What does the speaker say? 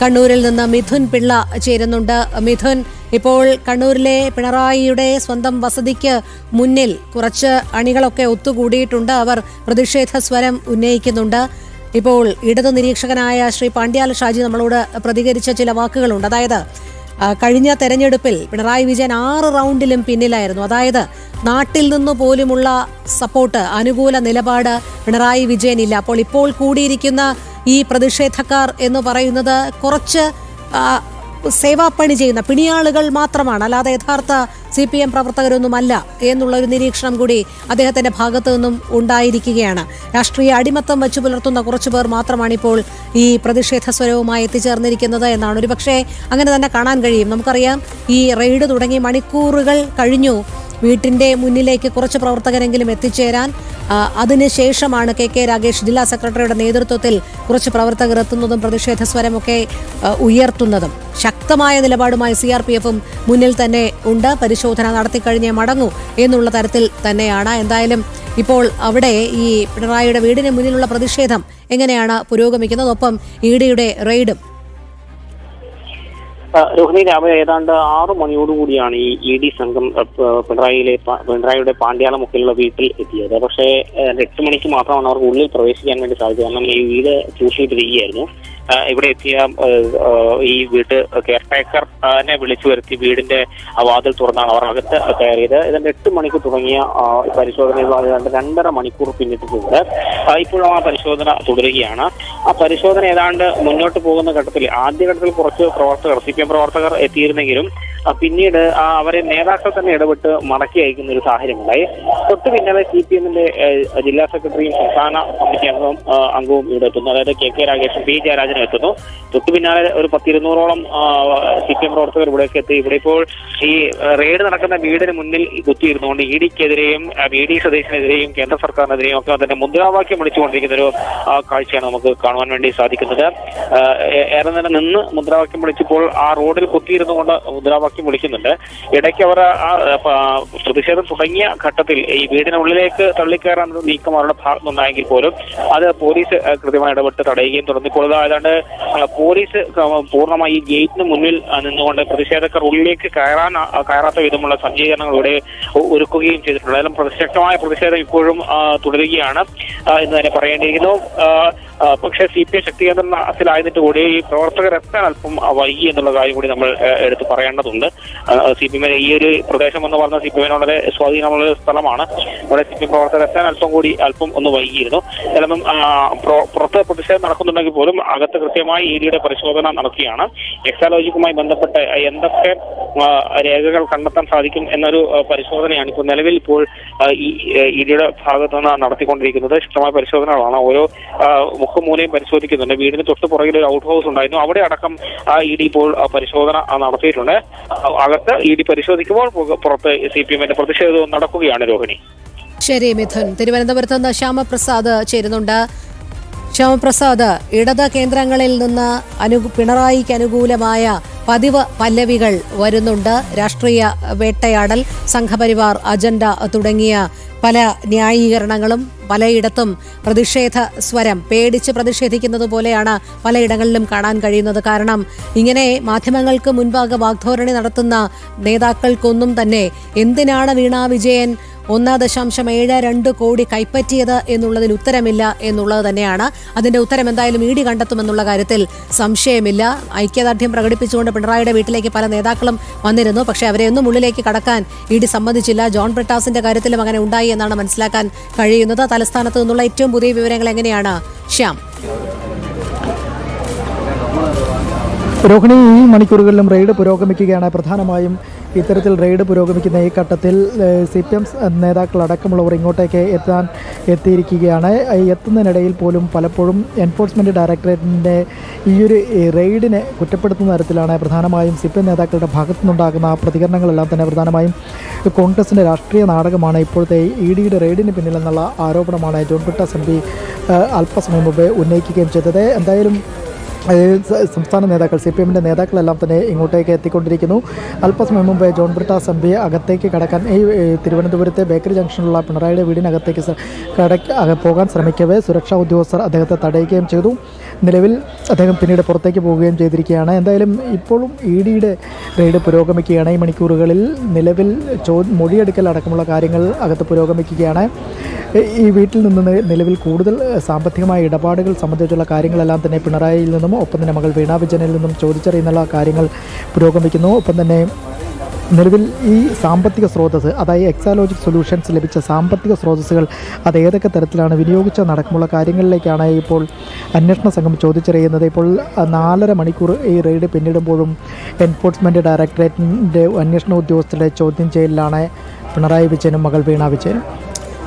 കണ്ണൂരിൽ നിന്ന് മിഥുൻ പിള്ള ചേരുന്നുണ്ട്. മിഥുൻ, ഇപ്പോൾ കണ്ണൂരിലെ പിണറായിയുടെ സ്വന്തം വസതിക്ക് മുന്നിൽ കുറച്ച് അണികളൊക്കെ ഒത്തുകൂടിയിട്ടുണ്ട്. അവർ പ്രതിഷേധ സ്വരം ഉന്നയിക്കുന്നുണ്ട്. ഇപ്പോൾ ഇടതു നിരീക്ഷകനായ ശ്രീ പാണ്ഡ്യാല ഷാജി നമ്മളോട് പ്രതികരിച്ച ചില വാക്കുകളുണ്ട്. അതായത് കഴിഞ്ഞ തെരഞ്ഞെടുപ്പിൽ പിണറായി വിജയൻ 6 റൗണ്ടിലും പിന്നിലായിരുന്നു. അതായത് നാട്ടിൽ നിന്നു പോലുമുള്ള സപ്പോർട്ട്, അനുകൂല നിലപാട് പിണറായി വിജയനില്ല. അപ്പോൾ ഇപ്പോൾ കൂടിയിരിക്കുന്ന ഈ പ്രതിഷേധക്കാർ എന്ന് പറയുന്നത് കുറച്ച് സേവാപ്പണി ചെയ്യുന്ന പിണിയാളുകൾ മാത്രമാണ്, അല്ലാതെ യഥാർത്ഥ CPM പ്രവർത്തകരൊന്നുമല്ല എന്നുള്ളൊരു നിരീക്ഷണം കൂടി അദ്ദേഹത്തിന്റെ ഭാഗത്തു നിന്നും ഉണ്ടായിരിക്കുകയാണ്. രാഷ്ട്രീയ അടിമത്തം വെച്ചു പുലർത്തുന്ന കുറച്ചു പേർ മാത്രമാണ് ഇപ്പോൾ ഈ പ്രതിഷേധ സ്വരവുമായി എത്തിച്ചേർന്നിരിക്കുന്നത് എന്നാണ് ഒരുപക്ഷെ അങ്ങനെ തന്നെ കാണാൻ കഴിയും. നമുക്കറിയാം, ഈ റെയ്ഡ് തുടങ്ങി മണിക്കൂറുകൾ കഴിഞ്ഞു വീട്ടിന്റെ മുന്നിലേക്ക് കുറച്ച് പ്രവർത്തകരെങ്കിലും എത്തിച്ചേരാൻ. അതിനുശേഷമാണ് KK രാഗേഷ് ജില്ലാ സെക്രട്ടറിയുടെ നേതൃത്വത്തിൽ കുറച്ച് പ്രവർത്തകർ എത്തുന്നതും പ്രതിഷേധ സ്വരമൊക്കെ ഉയർത്തുന്നതും. ശക്തമായ നിലപാടുമായി CRPFും മുന്നിൽ തന്നെ ഉണ്ട്. പരിശോധന നടത്തിക്കഴിഞ്ഞേ മടങ്ങൂ എന്നുള്ള തരത്തിൽ തന്നെയാണ്. എന്തായാലും ഇപ്പോൾ അവിടെ ഈ പിണറായിയുടെ വീടിന് മുന്നിലുള്ള പ്രതിഷേധം എങ്ങനെയാണ് പുരോഗമിക്കുന്നത്? ഒപ്പം EDയുടെ റെയ്ഡും. രോഹിണി, രാവിലെ ഏതാണ്ട് 6 മണിയോടുകൂടിയാണ് ഈ ED സംഘം പിണറായിയുടെ പാണ്ഡ്യാലമുക്കിലുള്ള വീട്ടിൽ എത്തിയത്. പക്ഷേ 8 മണിക്ക് മാത്രമാണ് അവർക്ക് ഉള്ളിൽ പ്രവേശിക്കാൻ വേണ്ടി സാധിച്ചത്. കാരണം ഈ വീട് ചൂഷിയിട്ടിരിക്കുകയായിരുന്നു. ഇവിടെ എത്തിയ ഈ വീട്ട് കെയർടേക്കറിനെ വിളിച്ചു വരുത്തി വീടിന്റെ വാതിൽ തുറന്നാണ് അവർ അകത്ത് കയറിയത്. ഇതിന്റെ 8 മണിക്ക് തുടങ്ങിയ പരിശോധന 2.5 മണിക്കൂർ പിന്നിട്ടിട്ടുണ്ട്. ഇപ്പോഴും ആ പരിശോധന തുടരുകയാണ്. ആ പരിശോധന ഏതാണ്ട് മുന്നോട്ട് പോകുന്ന ഘട്ടത്തിൽ ആദ്യഘട്ടത്തിൽ കുറച്ച് പ്രവർത്തകർ, CPM പ്രവർത്തകർ എത്തിയിരുന്നെങ്കിലും പിന്നീട് അവരെ നേതാക്കൾ തന്നെ ഇടപെട്ട് മടക്കി അയക്കുന്ന ഒരു സാഹചര്യമുണ്ടായി. തൊട്ട് പിന്നാലെ CPMന്റെ ജില്ലാ സെക്രട്ടറിയും സംസ്ഥാന കമ്മിറ്റി അംഗവും ഇവിടെ എത്തുന്നു. അതായത് KK രാഗേഷും P ജയരാജനും എത്തുന്നു. തൊട്ടു പിന്നാലെ ഒരു 10-200ഓളം CPM പ്രവർത്തകർ ഇവിടേക്ക് എത്തി. ഇവിടെ ഇപ്പോൾ ഈ റെയ്ഡ് നടക്കുന്ന വീടിന് മുന്നിൽ കുത്തിയിരുന്നുകൊണ്ട് EDക്കെതിരെയും ED സതീശനെതിരെയും കേന്ദ്ര സർക്കാരിനെതിരെയും ഒക്കെ തന്നെ മുദ്രാവാക്യം വിളിച്ചുകൊണ്ടിരിക്കുന്ന ഒരു കാഴ്ചയാണ് നമുക്ക് കാണുവാൻ വേണ്ടി സാധിക്കുന്നത്. ഏറെ നേരം നിന്ന് മുദ്രാവാക്യം വിളിച്ചപ്പോൾ ആ റോഡിൽ കുത്തിയിരുന്നുകൊണ്ട് മുദ്രാവാക്യം വിളിക്കുന്നുണ്ട്. ഇടയ്ക്ക് അവർ പ്രതിഷേധം തുടങ്ങിയ ഘട്ടത്തിൽ ഈ വീടിനുള്ളിലേക്ക് തള്ളിക്കയറാൻ നീക്കം അവരുടെ ഭാഗത്തുനിന്നുണ്ടായെങ്കിൽ പോലും അത് പോലീസ് കൃത്യമായി ഇടപെട്ട് തടയുകയും തുടർന്ന് ഇപ്പോൾ ഏതാണ്ട് പോലീസ് പൂർണ്ണമായി ഈ ഗേറ്റിന് മുന്നിൽ നിന്നുകൊണ്ട് പ്രതിഷേധക്കാർ ഉള്ളിലേക്ക് കയറാത്ത വിധമുള്ള സജ്ജീകരണങ്ങൾ ഇവിടെ ഒരുക്കുകയും ചെയ്തിട്ടുണ്ട്. ഏതായാലും ശക്തമായ പ്രതിഷേധം ഇപ്പോഴും തുടരുകയാണ് എന്ന് തന്നെ പറയേണ്ടിയിരിക്കുന്നു. പക്ഷേ CPM ശക്തി കേന്ദ്രത്തിലായിരുന്നിട്ട് കൂടി ഈ പ്രവർത്തകരെത്താൻ അല്പം വൈകി എന്നുള്ള കാര്യം കൂടി നമ്മൾ എടുത്ത് പറയേണ്ടതുണ്ട്. CPM ഈ ഒരു പ്രദേശം എന്ന് പറഞ്ഞാൽ CPM വളരെ സ്വാധീനമുള്ള സ്ഥലമാണ്. അവിടെ CPM പ്രവർത്തകരെത്താൻ അല്പം ഒന്ന് വൈകിയിരുന്നു. ചിലപ്പം പുറത്ത് പ്രതിഷേധം നടക്കുന്നുണ്ടെങ്കിൽ പോലും അകത്ത് കൃത്യമായി EDയുടെ പരിശോധന നടക്കുകയാണ്. എക്സാലോജിക്കുമായി ബന്ധപ്പെട്ട് എന്തൊക്കെ രേഖകൾ കണ്ടെത്താൻ സാധിക്കും എന്നൊരു പരിശോധനയാണ് ഇപ്പോൾ നിലവിൽ ഈ EDയുടെ ഭാഗത്തു നിന്ന് നടത്തിക്കൊണ്ടിരിക്കുന്നത്. ശക്തമായ പരിശോധനകളാണ്. ഓരോ മുഖമൂലയും പരിശോധിക്കുന്നുണ്ട്. വീടിന് തൊട്ട് പുറകിൽ ഒരു ഔട്ട് ഹൗസ് ഉണ്ടായിരുന്നു. അവിടെ അടക്കം ED ഇപ്പോൾ പരിശോധന നടത്തിയിട്ടുണ്ട്. അകത്ത് ED പരിശോധിക്കുമ്പോൾ പുറത്ത് CPMന്റെ പ്രതിഷേധവും നടക്കുകയാണ്. രോഹിണി. ശരി മിഥുൻ. തിരുവനന്തപുരത്ത് നിന്ന് ശ്യാമപ്രസാദ് ചേരുന്നുണ്ട്. ശ്യാമപ്രസാദ്, ഇടത് കേന്ദ്രങ്ങളിൽ നിന്ന് പിണറായിക്ക് അനുകൂലമായ പതിവ് പല്ലവികൾ വരുന്നുണ്ട്. രാഷ്ട്രീയ വേട്ടയാടൽ, സംഘപരിവാർ അജണ്ട തുടങ്ങിയ പല ന്യായീകരണങ്ങളും പലയിടത്തും പ്രതിഷേധ സ്വരം, പേടിച്ച് പ്രതിഷേധിക്കുന്നത് പോലെയാണ് പലയിടങ്ങളിലും കാണാൻ കഴിയുന്നത്. കാരണം ഇങ്ങനെ മാധ്യമങ്ങൾക്ക് മുൻപാകെ വാഗ്ധോരണി നടത്തുന്ന നേതാക്കൾക്കൊന്നും തന്നെ എന്തിനാണ് വീണ വിജയൻ 1.72 കോടി കൈപ്പറ്റിയത് എന്നുള്ളതിൽ ഉത്തരമില്ല എന്നുള്ളത് തന്നെയാണ്. അതിന്റെ ഉത്തരം എന്തായാലും ED കണ്ടെത്തുമെന്നുള്ള കാര്യത്തിൽ സംശയമില്ല. ഐക്യദാർഢ്യം പ്രകടിപ്പിച്ചുകൊണ്ട് പിണറായിയുടെ വീട്ടിലേക്ക് പല നേതാക്കളും വന്നിരുന്നു. പക്ഷേ അവരെയൊന്നും ഉള്ളിലേക്ക് കടക്കാൻ ED സമ്മതിച്ചില്ല. ജോൺ ബ്രിട്ടാസിന്റെ കാര്യത്തിലും അങ്ങനെ ഉണ്ടായി എന്നാണ് മനസ്സിലാക്കാൻ കഴിയുന്നത്. തലസ്ഥാനത്ത് നിന്നുള്ള ഏറ്റവും പുതിയ വിവരങ്ങൾ എങ്ങനെയാണ് ശ്യാം? രോഹിണി, ഈ മണിക്കൂറുകളിലും റെയ്ഡ് പുരോഗമിക്കുകയാണ്. പ്രധാനമായും ഇത്തരത്തിൽ റെയ്ഡ് പുരോഗമിക്കുന്ന ഈ ഘട്ടത്തിൽ CPM നേതാക്കളടക്കമുള്ളവർ ഇങ്ങോട്ടേക്ക് എത്തിയിരിക്കുകയാണ്. എത്തുന്നതിനിടയിൽ പോലും പലപ്പോഴും എൻഫോഴ്സ്മെൻറ്റ് ഡയറക്ടറേറ്റിൻ്റെ ഈ ഒരു റെയ്ഡിനെ കുറ്റപ്പെടുത്തുന്ന തരത്തിലാണ് പ്രധാനമായും CPM നേതാക്കളുടെ ഭാഗത്തുനിന്നുണ്ടാകുന്ന പ്രതികരണങ്ങളെല്ലാം തന്നെ. പ്രധാനമായും കോൺഗ്രസിൻ്റെ രാഷ്ട്രീയ നാടകമാണ് ഇപ്പോഴത്തെ EDയുടെ റെയ്ഡിന് പിന്നിലെന്നുള്ള ആരോപണമാണ് ജോൺ ബ്രിട്ടാസ് MP അല്പസമയം മുമ്പ് ഉന്നയിക്കുകയും ചെയ്തത്. എന്തായാലും സംസ്ഥാന നേതാക്കൾ CPM-ൻ്റെ നേതാക്കളെല്ലാം തന്നെ ഇങ്ങോട്ടേക്ക് എത്തിക്കൊണ്ടിരിക്കുന്നു. അല്പസമയം മുമ്പ് ജോൺ ബ്രിട്ടാസ് MP അകത്തേക്ക് കടക്കാൻ ഈ തിരുവനന്തപുരത്തെ ബേക്കറി ജംഗ്ഷനിലുള്ള പിണറായിയുടെ വീടിനകത്തേക്ക് പോകാൻ ശ്രമിക്കവേ സുരക്ഷാ ഉദ്യോഗസ്ഥർ അദ്ദേഹത്തെ തടയുകയും ചെയ്തു. നിലവിൽ അദ്ദേഹം പിന്നീട് പുറത്തേക്ക് പോവുകയും ചെയ്തിരിക്കുകയാണ്. എന്തായാലും ഇപ്പോഴും ED-യുടെ റെയ്ഡ് പുരോഗമിക്കുകയാണ്. ഈ മണിക്കൂറുകളിൽ നിലവിൽ മൊഴിയെടുക്കൽ അടക്കമുള്ള കാര്യങ്ങൾ അകത്ത് പുരോഗമിക്കുകയാണ്. ഈ വീട്ടിൽ നിന്ന് നിലവിൽ കൂടുതൽ സാമ്പത്തികമായ ഇടപാടുകൾ സംബന്ധിച്ചുള്ള കാര്യങ്ങളെല്ലാം തന്നെ പിണറായിയിൽ നിന്നും ഒപ്പം തന്നെ മകൾ വീണ വിജയനിൽ നിന്നും ചോദിച്ചറിയുന്നുള്ള കാര്യങ്ങൾ പുരോഗമിക്കുന്നു. ഒപ്പം തന്നെ നിലവിൽ ഈ സാമ്പത്തിക സ്രോതസ്സ്, അതായത് എക്സാലോജിക് സൊല്യൂഷൻസ് ലഭിച്ച സാമ്പത്തിക സ്രോതസ്സുകൾ അത് ഏതൊക്കെ തരത്തിലാണ് വിനിയോഗിച്ചതടക്കമുള്ള കാര്യങ്ങളിലേക്കാണ് ഇപ്പോൾ അന്വേഷണ സംഘം ചോദിച്ചറിയുന്നത്. ഇപ്പോൾ 4.5 മണിക്കൂർ ഈ റെയ്ഡ് പിന്നിടുമ്പോഴും എൻഫോഴ്സ്മെൻറ്റ് ഡയറക്ടറേറ്റിൻ്റെ അന്വേഷണ ഉദ്യോഗസ്ഥരുടെ ചോദ്യം ചെയ്യലിലാണ് പിണറായി വിജയനും മകൾ വീണ വിജയനും.